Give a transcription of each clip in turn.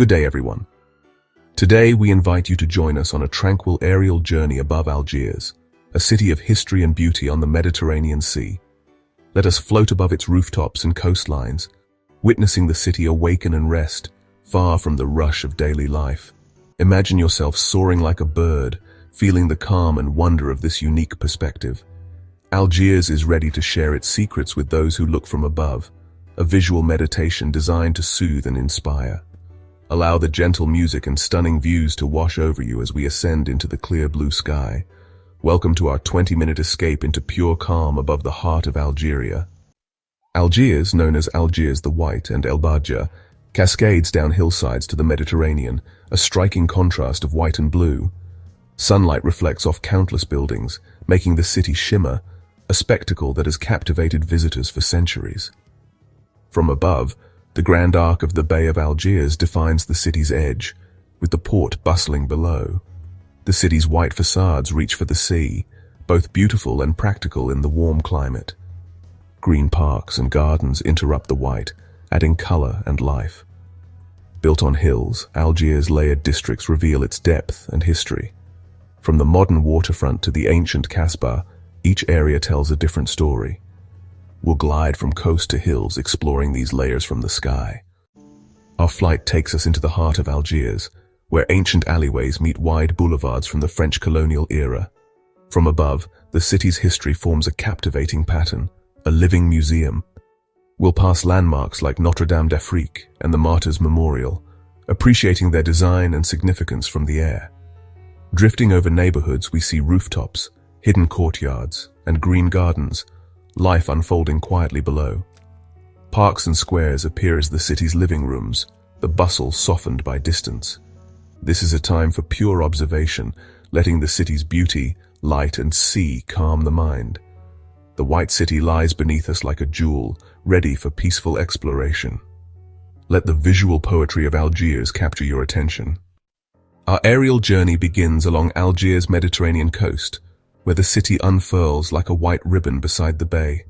Good day, everyone. Today, we invite you to join us on a tranquil aerial journey above Algiers, a city of history and beauty on the Mediterranean Sea. Let us float above its rooftops and coastlines, witnessing the city awaken and rest, far from the rush of daily life. Imagine yourself soaring like a bird, feeling the calm and wonder of this unique perspective. Algiers is ready to share its secrets with those who look from above, a visual meditation designed to soothe and inspire. Allow the gentle music and stunning views to wash over you as we ascend into the clear blue sky. Welcome to our 20-minute escape into pure calm above the heart of Algeria. Algiers, known as Algiers the White and El Badja, cascades down hillsides to the Mediterranean, a striking contrast of white and blue. Sunlight reflects off countless buildings, making the city shimmer, a spectacle that has captivated visitors for centuries. From above, the grand arc of the Bay of Algiers defines the city's edge, with the port bustling below. The city's white facades reach for the sea, both beautiful and practical in the warm climate. Green parks and gardens interrupt the white, adding color and life. Built on hills, Algiers' layered districts reveal its depth and history. From the modern waterfront to the ancient Casbah, each area tells a different story. We'll glide from coast to hills, exploring these layers from the sky. Our flight takes us into the heart of Algiers, where ancient alleyways meet wide boulevards from the French colonial era. From above, the city's history forms a captivating pattern, a living museum. We'll pass landmarks like Notre Dame d'Afrique and the Martyrs' Memorial, appreciating their design and significance from the air. Drifting over neighborhoods, we see rooftops, hidden courtyards, and green gardens, life unfolding quietly below. Parks and squares appear as the city's living rooms, the bustle softened by distance. This is a time for pure observation, letting the city's beauty, light, and sea calm the mind. The white city lies beneath us like a jewel, ready for peaceful exploration. Let the visual poetry of Algiers capture your attention. Our aerial journey begins along Algiers' Mediterranean coast, where the city unfurls like a white ribbon beside the bay.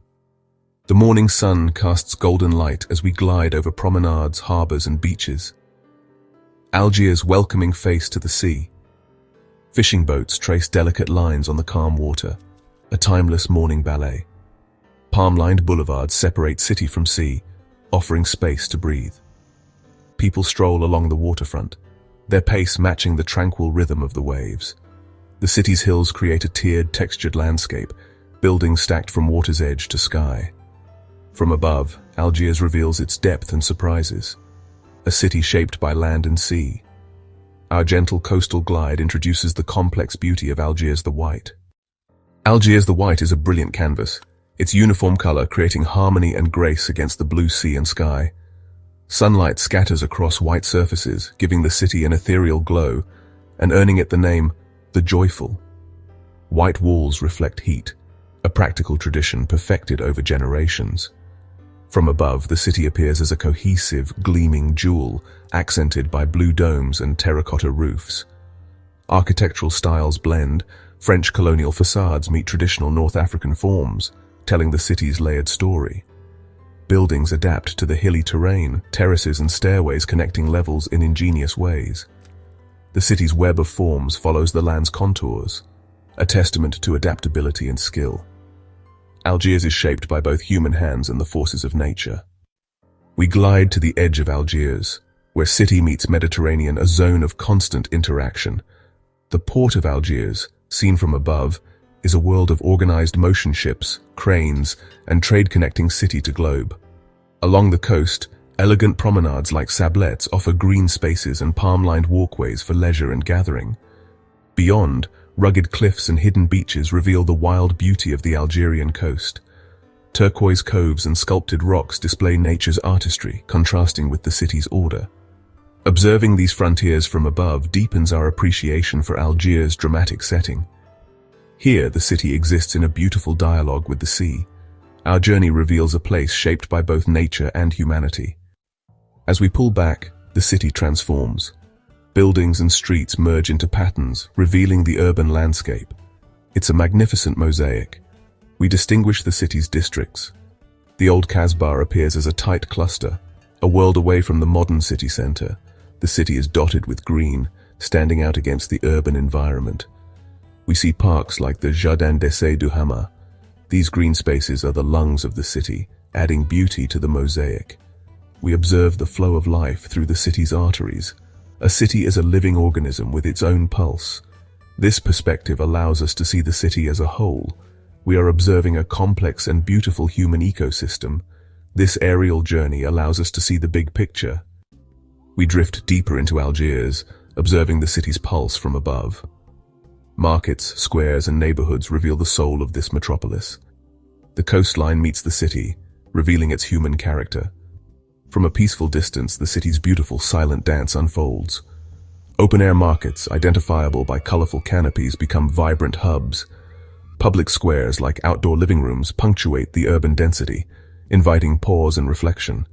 The morning sun casts golden light as we glide over promenades, harbors, and beaches. Algiers' welcoming face to the sea. Fishing boats trace delicate lines on the calm water, a timeless morning ballet. Palm-lined boulevards separate city from sea, offering space to breathe. People stroll along the waterfront, their pace matching the tranquil rhythm of the waves. The city's hills create a tiered, textured landscape, buildings stacked from water's edge to sky. From above, Algiers reveals its depth and surprises, a city shaped by land and sea. Our gentle coastal glide introduces the complex beauty of Algiers the White. Algiers the White is a brilliant canvas, its uniform color creating harmony and grace against the blue sea and sky. Sunlight scatters across white surfaces, giving the city an ethereal glow and earning it the name the Joyful. White walls reflect heat, a practical tradition perfected over generations. From above, the city appears as a cohesive, gleaming jewel, accented by blue domes and terracotta roofs. Architectural styles blend, French colonial facades meet traditional North African forms, telling the city's layered story. Buildings adapt to the hilly terrain, terraces and stairways connecting levels in ingenious ways. The city's web of forms follows the land's contours, a testament to adaptability and skill. Algiers is shaped by both human hands and the forces of nature. We glide to the edge of Algiers, where city meets Mediterranean, a zone of constant interaction. The port of Algiers, seen from above, is a world of organized motion ships, cranes, and trade connecting city to globe. Along the coast, elegant promenades like sablettes offer green spaces and palm-lined walkways for leisure and gathering. Beyond, rugged cliffs and hidden beaches reveal the wild beauty of the Algerian coast. Turquoise coves and sculpted rocks display nature's artistry, contrasting with the city's order. Observing these frontiers from above deepens our appreciation for Algiers' dramatic setting. Here, the city exists in a beautiful dialogue with the sea. Our journey reveals a place shaped by both nature and humanity. As we pull back, the city transforms. Buildings and streets merge into patterns, revealing the urban landscape. It's a magnificent mosaic. We distinguish the city's districts. The old Casbah appears as a tight cluster, a world away from the modern city center. The city is dotted with green, standing out against the urban environment. We see parks like the Jardin d'Essai du Hamma. These green spaces are the lungs of the city, adding beauty to the mosaic. We observe the flow of life through the city's arteries. A city is a living organism with its own pulse. This perspective allows us to see the city as a whole. We are observing a complex and beautiful human ecosystem. This aerial journey allows us to see the big picture. We drift deeper into Algiers, observing the city's pulse from above. Markets, squares, and neighborhoods reveal the soul of this metropolis. The coastline meets the city, revealing its human character. From a peaceful distance, the city's beautiful silent dance unfolds. Open-air markets, identifiable by colorful canopies, become vibrant hubs. Public squares, like outdoor living rooms, punctuate the urban density, inviting pause and reflection.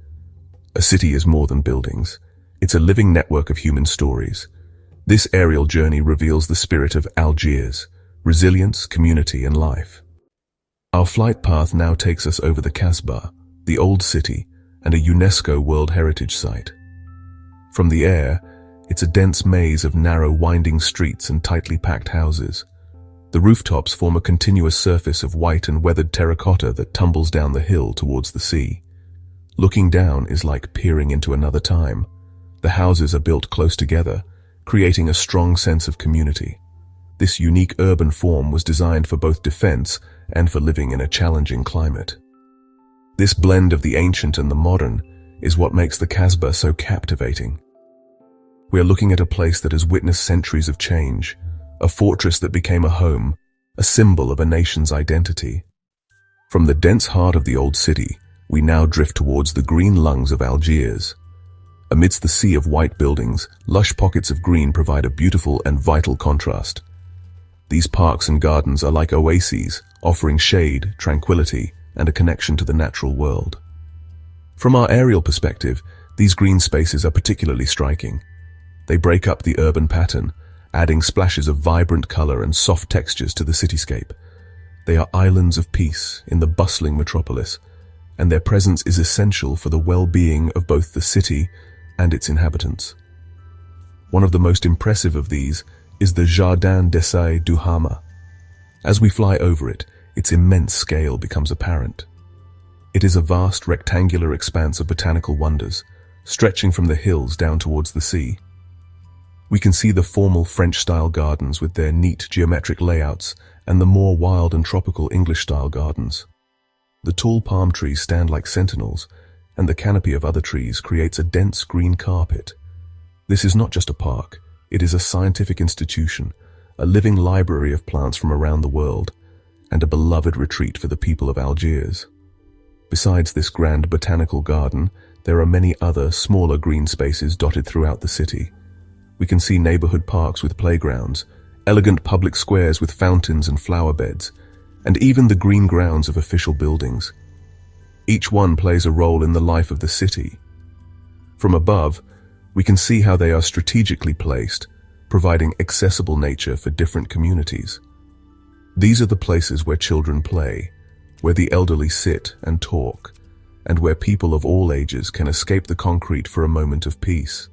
A city is more than buildings. It's a living network of human stories. This aerial journey reveals the spirit of Algiers, resilience, community, and life. Our flight path now takes us over the Casbah, the old city, and a UNESCO World Heritage Site. From the air, it's a dense maze of narrow, winding streets and tightly packed houses. The rooftops form a continuous surface of white and weathered terracotta that tumbles down the hill towards the sea. Looking down is like peering into another time. The houses are built close together, creating a strong sense of community. This unique urban form was designed for both defense and for living in a challenging climate. This blend of the ancient and the modern is what makes the Casbah so captivating. We are looking at a place that has witnessed centuries of change, a fortress that became a home, a symbol of a nation's identity. From the dense heart of the old city, we now drift towards the green lungs of Algiers. Amidst the sea of white buildings, lush pockets of green provide a beautiful and vital contrast. These parks and gardens are like oases, offering shade, tranquility, and a connection to the natural world. From our aerial perspective, these green spaces are particularly striking. They break up the urban pattern, adding splashes of vibrant color and soft textures to the cityscape. They are islands of peace in the bustling metropolis, and their presence is essential for the well-being of both the city and its inhabitants. One of the most impressive of these is the Jardin d'Essai du Hamma. As we fly over it, its immense scale becomes apparent. It is a vast rectangular expanse of botanical wonders, stretching from the hills down towards the sea. We can see the formal French-style gardens with their neat geometric layouts and the more wild and tropical English-style gardens. The tall palm trees stand like sentinels, and the canopy of other trees creates a dense green carpet. This is not just a park, it is a scientific institution, a living library of plants from around the world, and a beloved retreat for the people of Algiers. Besides this grand botanical garden, there are many other, smaller green spaces dotted throughout the city. We can see neighborhood parks with playgrounds, elegant public squares with fountains and flower beds, and even the green grounds of official buildings. Each one plays a role in the life of the city. From above, we can see how they are strategically placed, providing accessible nature for different communities. These are the places where children play, where the elderly sit and talk, and where people of all ages can escape the concrete for a moment of peace.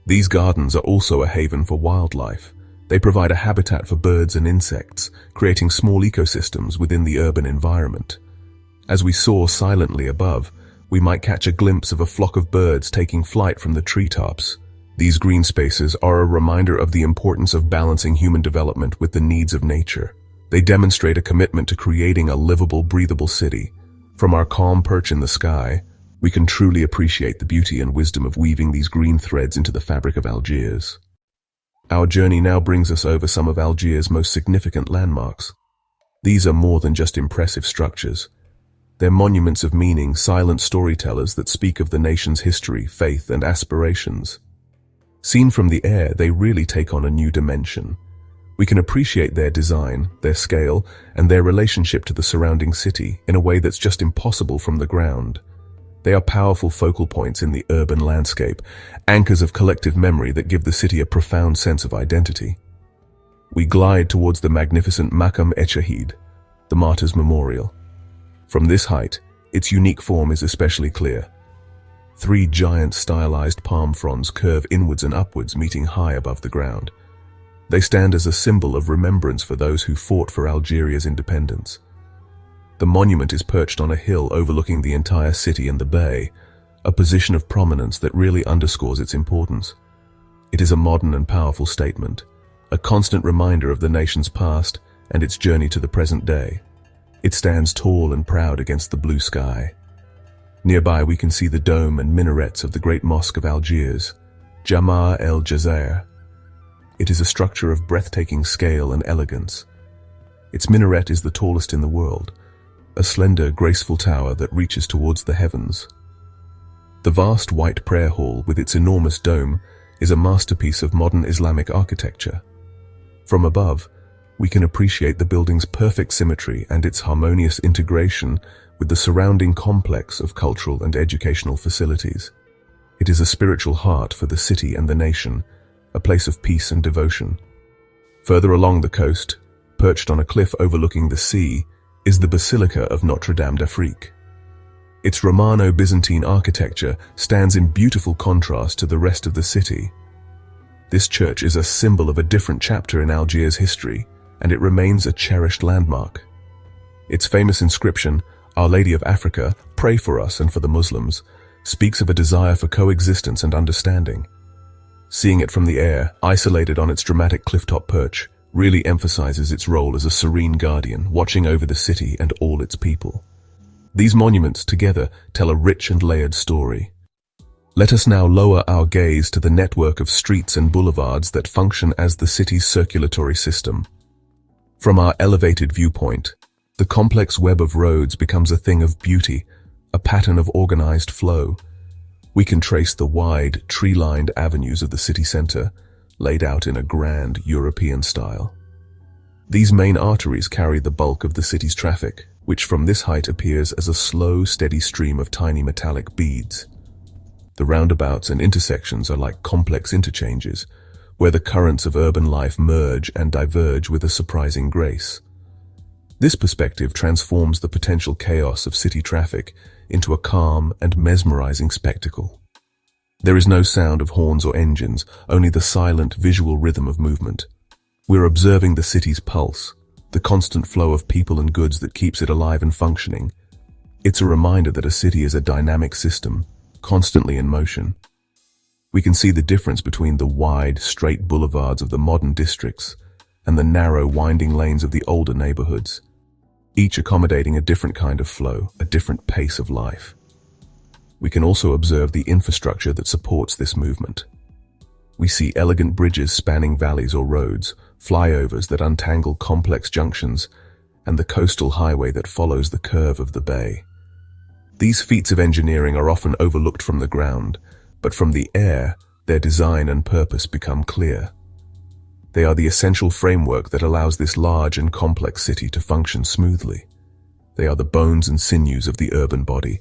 These gardens are also a haven for wildlife. They provide a habitat for birds and insects, creating small ecosystems within the urban environment. As we soar silently above, we might catch a glimpse of a flock of birds taking flight from the treetops. These green spaces are a reminder of the importance of balancing human development with the needs of nature. They demonstrate a commitment to creating a livable, breathable city. From our calm perch in the sky, we can truly appreciate the beauty and wisdom of weaving these green threads into the fabric of Algiers. Our journey now brings us over some of Algiers' most significant landmarks. These are more than just impressive structures. They're monuments of meaning, silent storytellers that speak of the nation's history, faith, and aspirations. Seen from the air, they really take on a new dimension. We can appreciate their design, their scale, and their relationship to the surrounding city in a way that's just impossible from the ground. They are powerful focal points in the urban landscape, anchors of collective memory that give the city a profound sense of identity. We glide towards the magnificent Maqam Echahid, the Martyrs' Memorial. From this height, its unique form is especially clear. Three giant stylized palm fronds curve inwards and upwards, meeting high above the ground. They stand as a symbol of remembrance for those who fought for Algeria's independence. The monument is perched on a hill overlooking the entire city and the bay, a position of prominence that really underscores its importance. It is a modern and powerful statement, a constant reminder of the nation's past and its journey to the present day. It stands tall and proud against the blue sky. Nearby we can see the dome and minarets of the Great Mosque of Algiers, Jama' el-Jazair. It is a structure of breathtaking scale and elegance. Its minaret is the tallest in the world, a slender, graceful tower that reaches towards the heavens. The vast white prayer hall with its enormous dome is a masterpiece of modern Islamic architecture. From above, we can appreciate the building's perfect symmetry and its harmonious integration with the surrounding complex of cultural and educational facilities. It is a spiritual heart for the city and the nation, a place of peace and devotion. Further along the coast, perched on a cliff overlooking the sea, is the Basilica of Notre Dame d'Afrique. Its Romano-Byzantine architecture stands in beautiful contrast to the rest of the city. This church is a symbol of a different chapter in Algiers' history, and it remains a cherished landmark. Its famous inscription, Our Lady of Africa, pray for us and for the Muslims, speaks of a desire for coexistence and understanding. Seeing it from the air, isolated on its dramatic clifftop perch, really emphasizes its role as a serene guardian, watching over the city and all its people. These monuments together tell a rich and layered story. Let us now lower our gaze to the network of streets and boulevards that function as the city's circulatory system. From our elevated viewpoint, the complex web of roads becomes a thing of beauty, a pattern of organized flow. We can trace the wide, tree-lined avenues of the city center, laid out in a grand European style. These main arteries carry the bulk of the city's traffic, which from this height appears as a slow, steady stream of tiny metallic beads. The roundabouts and intersections are like complex interchanges, where the currents of urban life merge and diverge with a surprising grace. This perspective transforms the potential chaos of city traffic into a calm and mesmerizing spectacle. There is no sound of horns or engines, only the silent visual rhythm of movement. We're observing the city's pulse, the constant flow of people and goods that keeps it alive and functioning. It's a reminder that a city is a dynamic system, constantly in motion. We can see the difference between the wide, straight boulevards of the modern districts and the narrow, winding lanes of the older neighborhoods, each accommodating a different kind of flow, a different pace of life. We can also observe the infrastructure that supports this movement. We see elegant bridges spanning valleys or roads, flyovers that untangle complex junctions, and the coastal highway that follows the curve of the bay. These feats of engineering are often overlooked from the ground, but from the air, their design and purpose become clear. They are the essential framework that allows this large and complex city to function smoothly. They are the bones and sinews of the urban body,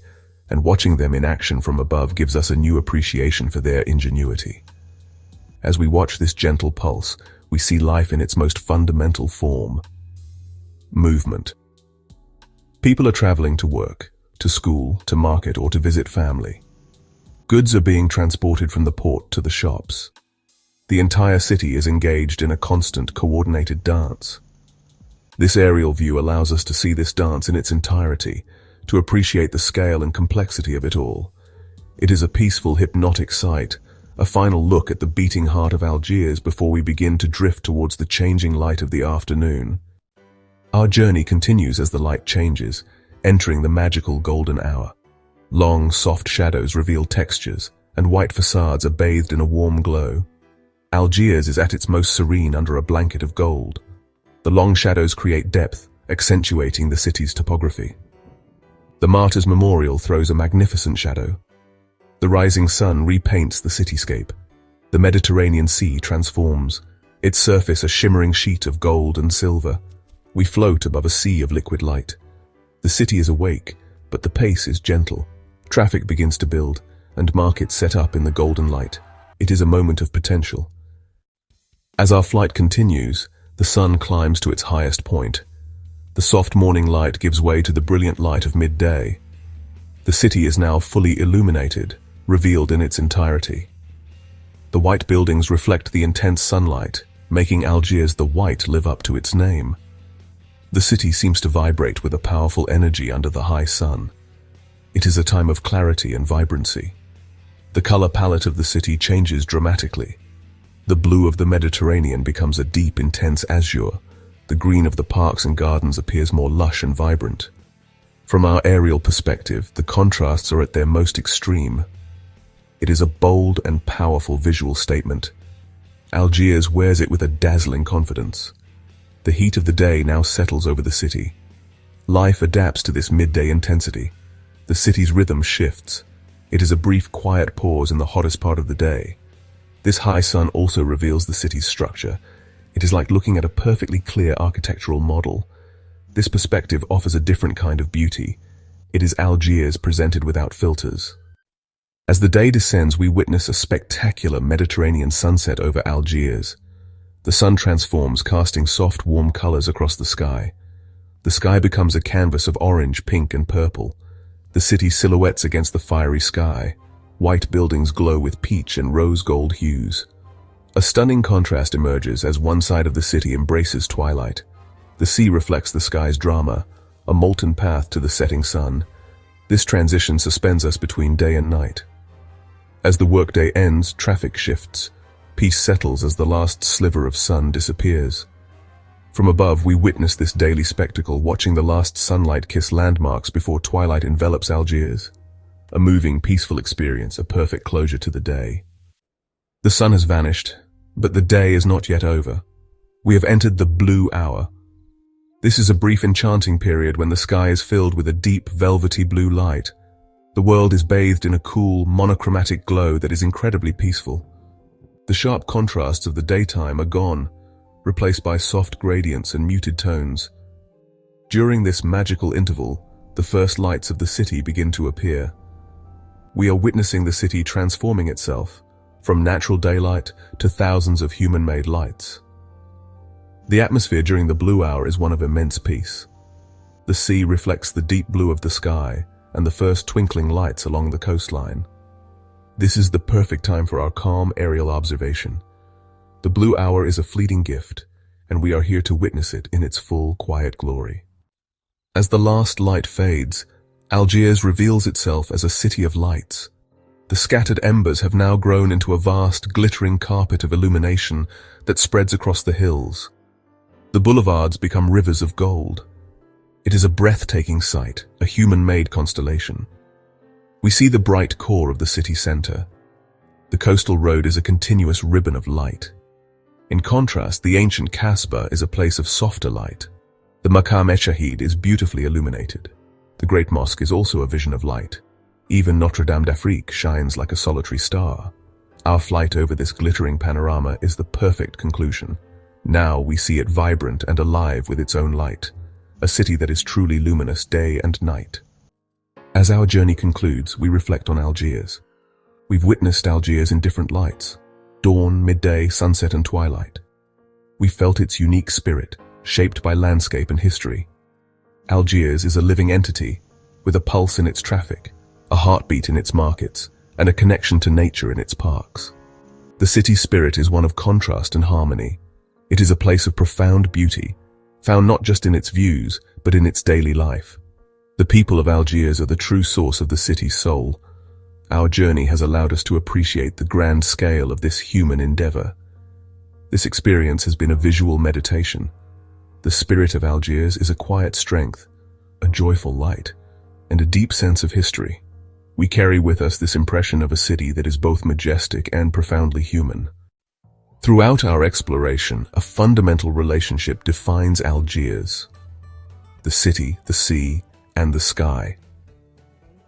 and watching them in action from above gives us a new appreciation for their ingenuity. As we watch this gentle pulse, we see life in its most fundamental form: movement. People are traveling to work, to school, to market, or to visit family. Goods are being transported from the port to the shops. The entire city is engaged in a constant, coordinated dance. This aerial view allows us to see this dance in its entirety, to appreciate the scale and complexity of it all. It is a peaceful, hypnotic sight, a final look at the beating heart of Algiers before we begin to drift towards the changing light of the afternoon. Our journey continues as the light changes, entering the magical golden hour. Long, soft shadows reveal textures, and white facades are bathed in a warm glow. Algiers is at its most serene under a blanket of gold. The long shadows create depth, accentuating the city's topography. The Martyrs' Memorial throws a magnificent shadow. The rising sun repaints the cityscape. The Mediterranean Sea transforms, its surface a shimmering sheet of gold and silver. We float above a sea of liquid light. The city is awake, but the pace is gentle. Traffic begins to build, and markets set up in the golden light. It is a moment of potential. As our flight continues, the sun climbs to its highest point. The soft morning light gives way to the brilliant light of midday. The city is now fully illuminated, revealed in its entirety. The white buildings reflect the intense sunlight, making Algiers the White live up to its name. The city seems to vibrate with a powerful energy under the high sun. It is a time of clarity and vibrancy. The color palette of the city changes dramatically. The blue of the Mediterranean becomes a deep, intense azure. The green of the parks and gardens appears more lush and vibrant. From our aerial perspective, the contrasts are at their most extreme. It is a bold and powerful visual statement. Algiers wears it with a dazzling confidence. The heat of the day now settles over the city. Life adapts to this midday intensity. The city's rhythm shifts. It is a brief, quiet pause in the hottest part of the day. This high sun also reveals the city's structure. It is like looking at a perfectly clear architectural model. This perspective offers a different kind of beauty. It is Algiers presented without filters. As the day descends, we witness a spectacular Mediterranean sunset over Algiers. The sun transforms, casting soft, warm colors across the sky. The sky becomes a canvas of orange, pink, and purple. The city silhouettes against the fiery sky. White buildings glow with peach and rose gold hues. A stunning contrast emerges as one side of the city embraces twilight. The sea reflects the sky's drama, a molten path to the setting sun. This transition suspends us between day and night. As the workday ends, traffic shifts. Peace settles as the last sliver of sun disappears. From above, we witness this daily spectacle, watching the last sunlight kiss landmarks before twilight envelops Algiers. A moving, peaceful experience, a perfect closure to the day. The sun has vanished, but the day is not yet over. We have entered the blue hour. This is a brief, enchanting period when the sky is filled with a deep, velvety blue light. The world is bathed in a cool, monochromatic glow that is incredibly peaceful. The sharp contrasts of the daytime are gone, replaced by soft gradients and muted tones. During this magical interval, the first lights of the city begin to appear. We are witnessing the city transforming itself, from natural daylight to thousands of human-made lights. The atmosphere during the blue hour is one of immense peace. The sea reflects the deep blue of the sky and the first twinkling lights along the coastline. This is the perfect time for our calm aerial observation. The blue hour is a fleeting gift, and we are here to witness it in its full, quiet glory. As the last light fades, Algiers reveals itself as a city of lights. The scattered embers have now grown into a vast, glittering carpet of illumination that spreads across the hills. The boulevards become rivers of gold. It is a breathtaking sight, a human-made constellation. We see the bright core of the city center. The coastal road is a continuous ribbon of light. In contrast, the ancient Casbah is a place of softer light. The Maqam-e-Shahid is beautifully illuminated. The Great Mosque is also a vision of light. Even Notre Dame d'Afrique shines like a solitary star. Our flight over this glittering panorama is the perfect conclusion. Now we see it vibrant and alive with its own light, a city that is truly luminous day and night. As our journey concludes, we reflect on Algiers. We've witnessed Algiers in different lights: dawn, midday, sunset, and twilight. We felt its unique spirit, shaped by landscape and history. Algiers is a living entity, with a pulse in its traffic, a heartbeat in its markets, and a connection to nature in its parks. The city's spirit is one of contrast and harmony. It is a place of profound beauty, found not just in its views, but in its daily life. The people of Algiers are the true source of the city's soul. Our journey has allowed us to appreciate the grand scale of this human endeavor. This experience has been a visual meditation. The spirit of Algiers is a quiet strength, a joyful light, and a deep sense of history. We carry with us this impression of a city that is both majestic and profoundly human. Throughout our exploration, a fundamental relationship defines Algiers: the city, the sea, and the sky.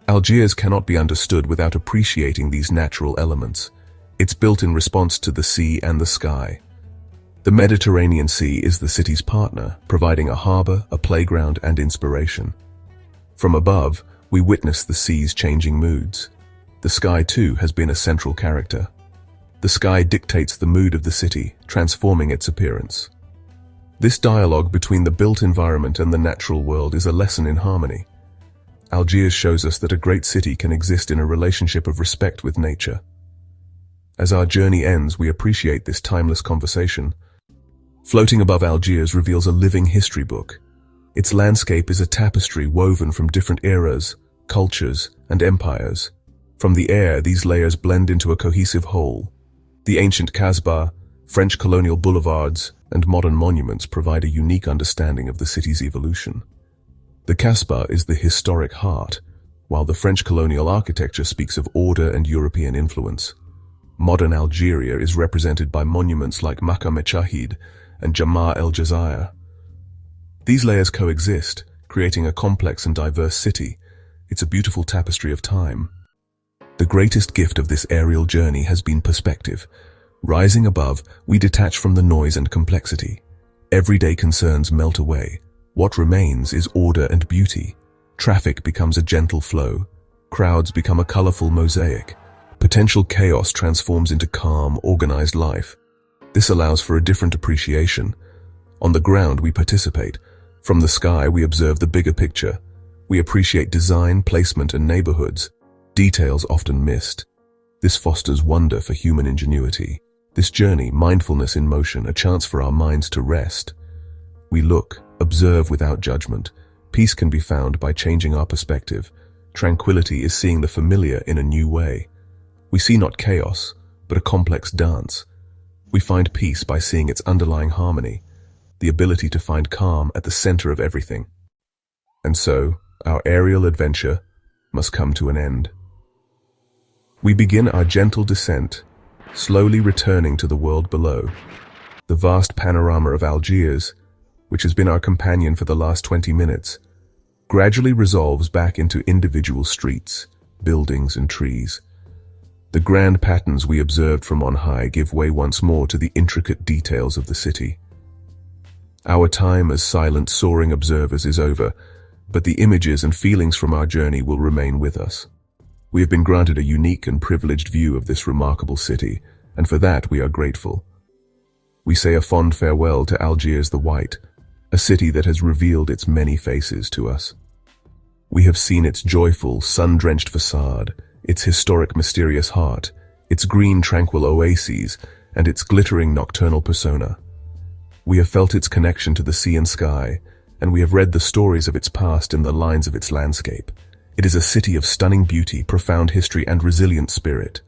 Algiers cannot be understood without appreciating these natural elements. It's built in response to the sea and the sky. The Mediterranean Sea is the city's partner, providing a harbor, a playground, and inspiration. From above, we witness the sea's changing moods. The sky, too, has been a central character. The sky dictates the mood of the city, transforming its appearance. This dialogue between the built environment and the natural world is a lesson in harmony. Algiers shows us that a great city can exist in a relationship of respect with nature. As our journey ends, we appreciate this timeless conversation. Floating above Algiers reveals a living history book. Its landscape is a tapestry woven from different eras, cultures, and empires. From the air, these layers blend into a cohesive whole. The ancient Casbah, French colonial boulevards, and modern monuments provide a unique understanding of the city's evolution. The Casbah is the historic heart, while the French colonial architecture speaks of order and European influence. Modern Algeria is represented by monuments like Maqam Shahid and Jama el Jazair. These layers coexist, creating a complex and diverse city. It's a beautiful tapestry of time. The greatest gift of this aerial journey has been perspective. Rising above, we detach from the noise and complexity. Everyday concerns melt away. What remains is order and beauty. Traffic becomes a gentle flow. Crowds become a colorful mosaic. Potential chaos transforms into calm, organized life. This allows for a different appreciation. On the ground, we participate. From the sky, we observe the bigger picture. We appreciate design, placement, and neighborhoods, details often missed. This fosters wonder for human ingenuity. This journey, mindfulness in motion, a chance for our minds to rest. We look, observe without judgment. Peace can be found by changing our perspective. Tranquility is seeing the familiar in a new way. We see not chaos, but a complex dance. We find peace by seeing its underlying harmony, the ability to find calm at the center of everything. And so, our aerial adventure must come to an end. We begin our gentle descent, slowly returning to the world below. The vast panorama of Algiers, which has been our companion for the last 20 minutes, gradually resolves back into individual streets, buildings, and trees. The grand patterns we observed from on high give way once more to the intricate details of the city. Our time as silent, soaring observers is over, but the images and feelings from our journey will remain with us. We have been granted a unique and privileged view of this remarkable city, and for that we are grateful. We say a fond farewell to Algiers the White, a city that has revealed its many faces to us. We have seen its joyful, sun-drenched facade, its historic, mysterious heart, its green, tranquil oases, and its glittering nocturnal persona. We have felt its connection to the sea and sky, and we have read the stories of its past in the lines of its landscape. It is a city of stunning beauty, profound history, and resilient spirit.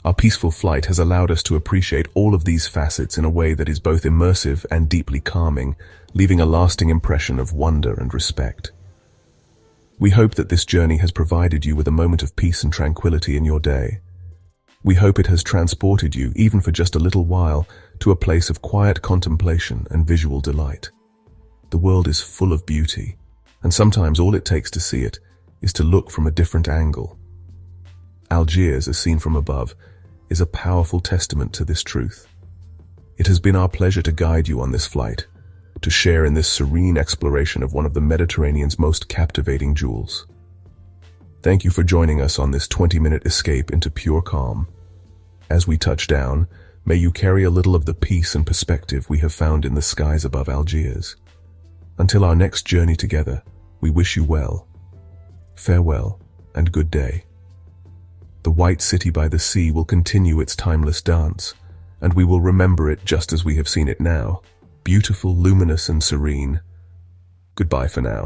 Our peaceful flight has allowed us to appreciate all of these facets in a way that is both immersive and deeply calming, leaving a lasting impression of wonder and respect. We hope that this journey has provided you with a moment of peace and tranquility in your day. We hope it has transported you, even for just a little while, to a place of quiet contemplation and visual delight. The world is full of beauty, and sometimes all it takes to see it is to look from a different angle. Algiers, as seen from above, is a powerful testament to this truth. It has been our pleasure to guide you on this flight, to share in this serene exploration of one of the Mediterranean's most captivating jewels. Thank you for joining us on this 20-minute escape into pure calm. As we touch down, may you carry a little of the peace and perspective we have found in the skies above Algiers. Until our next journey together, we wish you well. Farewell, and good day. The white city by the sea will continue its timeless dance, and we will remember it just as we have seen it now, beautiful, luminous, and serene. Goodbye for now.